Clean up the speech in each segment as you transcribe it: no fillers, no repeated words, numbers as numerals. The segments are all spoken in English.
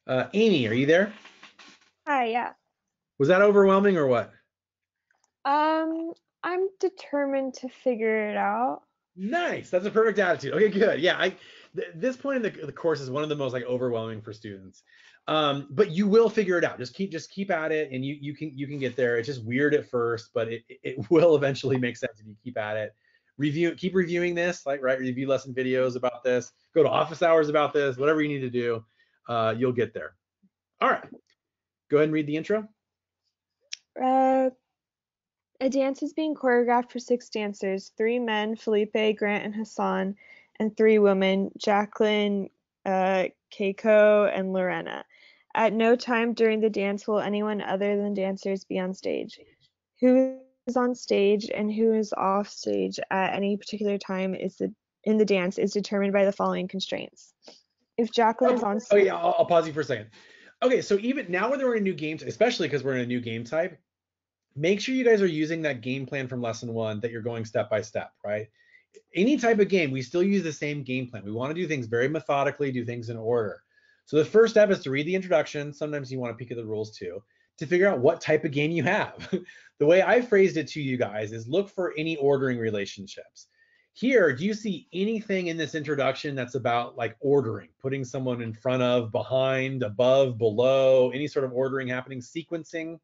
Amy, are you there? Hi, yeah. Was that overwhelming or what? Um, I'm determined to figure it out. Nice. That's a perfect attitude. Okay, good. Yeah, this point in the course is one of the most like overwhelming for students. But you will figure it out. Just keep at it, and you can get there. It's just weird at first, but it will eventually make sense if you keep at it. Keep reviewing this, like right, review lesson videos about this. Go to office hours about this. Whatever you need to do, you'll get there. All right. Go ahead and read the intro. Uh, a dance is being choreographed for six dancers, three men, Felipe, Grant, and Hassan, and three women, Jacqueline, Keiko, and Lorena. At no time during the dance will anyone other than dancers be on stage. Who is on stage and who is off stage at any particular time in the dance is determined by the following constraints. If Jacqueline is Oh, on oh yeah, I'll pause you for a second. Okay, so even now when we're in a new game, especially because we're in a new game type, make sure you guys are using that game plan from lesson one that you're going step by step, right? Any type of game, we still use the same game plan. We want to do things very methodically, do things in order. So the first step is to read the introduction. Sometimes you want to peek at the rules too, to figure out what type of game you have. The way I phrased it to you guys is look for any ordering relationships. Here, do you see anything in this introduction that's about like ordering, putting someone in front of, behind, above, below, any sort of ordering happening, sequencing?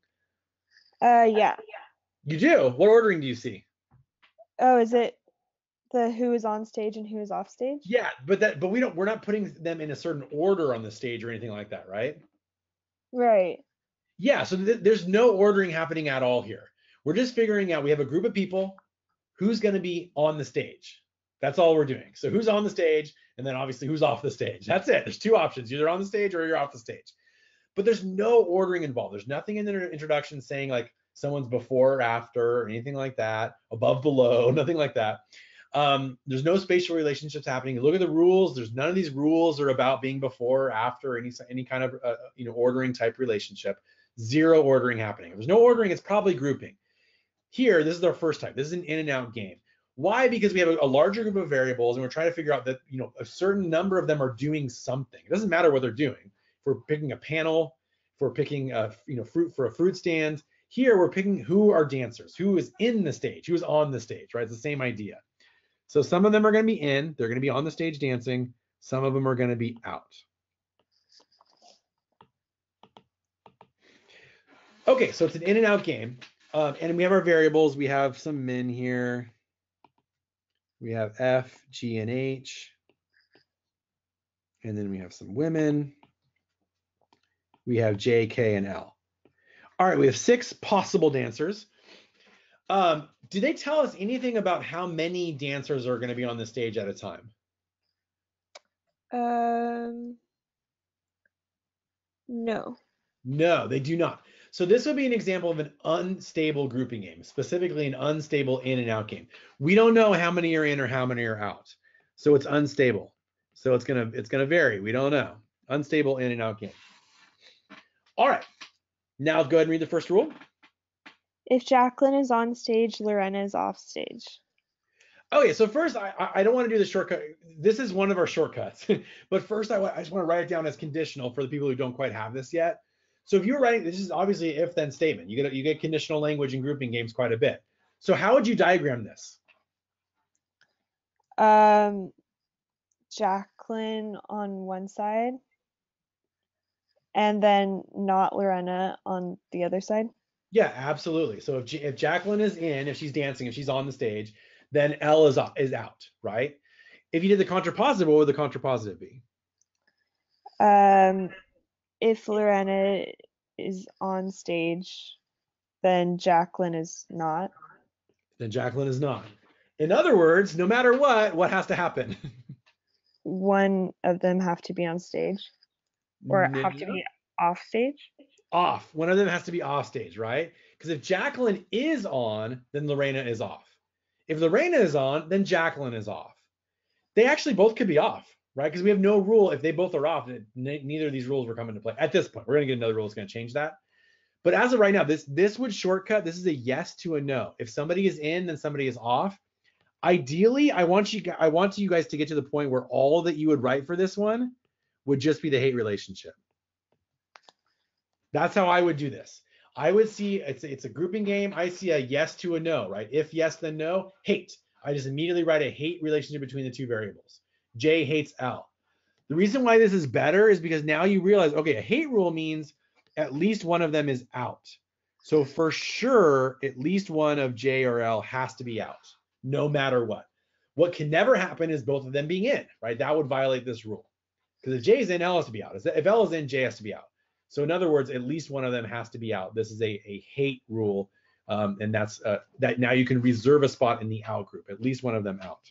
Yeah. You do. What ordering do you see? Oh, is it the who is on stage and who is off stage? Yeah, but we're not putting them in a certain order on the stage or anything like that, right? Right. Yeah, so there's no ordering happening at all here. We're just figuring out we have a group of people who's going to be on the stage. That's all we're doing. So who's on the stage and then obviously who's off the stage. That's it. There's two options. You're on the stage or you're off the stage. But there's no ordering involved. There's nothing in the introduction saying like someone's before or after or anything like that, above, below, nothing like that. There's no spatial relationships happening. Look at the rules. There's none of these rules are about being before or after any kind of ordering type relationship. Zero ordering happening. If there's no ordering, it's probably grouping. Here, this is our first type. This is an in and out game. Why? Because we have a larger group of variables and we're trying to figure out that a certain number of them are doing something. It doesn't matter what they're doing. If we're picking a panel, if we're picking fruit for a fruit stand, here we're picking who are dancers, who is in the stage, who is on the stage, right? It's the same idea. So some of them are going to be in, they're going to be on the stage dancing. Some of them are going to be out. Okay, so it's an in and out game. And we have our variables. We have some men here. We have F, G, and H. And then we have some women. We have J, K, and L. All right, we have 6 possible dancers. Do they tell us anything about how many dancers are going to be on the stage at a time? Um, no. No, they do not. So this would be an example of an unstable grouping game, specifically an unstable in and out game. We don't know how many are in or how many are out. So it's unstable. So it's gonna vary. We don't know. Unstable in and out game. All right. Now go ahead and read the first rule. If Jacqueline is on stage, Lorena is off stage. Okay, so first, I don't want to do the shortcut. This is one of our shortcuts, but first, I just want to write it down as conditional for the people who don't quite have this yet. So if you're writing, this is obviously an if-then statement. You get conditional language in grouping games quite a bit. So how would you diagram this? Um, Jacqueline on one side, and then not Lorena on the other side. Yeah, absolutely. So if Jacqueline is in, if she's dancing, if she's on the stage, then L is out, right? If you did the contrapositive, what would the contrapositive be? Um, if Lorena is on stage, then Jacqueline is not. Then Jacqueline is not. In other words, no matter what has to happen? One of them have to be on stage or have to No. be off stage. Off. One of them has to be off stage, right? Because if Jacqueline is on, then Lorena is off. If Lorena is on, then Jacqueline is off. They actually both could be off, right? Because we have no rule. If they both are off, neither of these rules will come into play. At this point, we're going to get another rule that's going to change that. But as of right now, this would shortcut. This is a yes to a no. If somebody is in, then somebody is off. Ideally, I want you guys to get to the point where all that you would write for this one would just be the hate relationship. That's how I would do this. I would see it's a grouping game. I see a yes to a no, right? If yes, then no. Hate. I just immediately write a hate relationship between the two variables. J hates L. The reason why this is better is because now you realize, okay, a hate rule means at least one of them is out. So for sure, at least one of J or L has to be out, no matter what. What can never happen is both of them being in, right? That would violate this rule. Because if J is in, L has to be out. If L is in, J has to be out. So in other words, at least one of them has to be out. This is a hate rule, and that's that. Now you can reserve a spot in the out group, at least one of them out.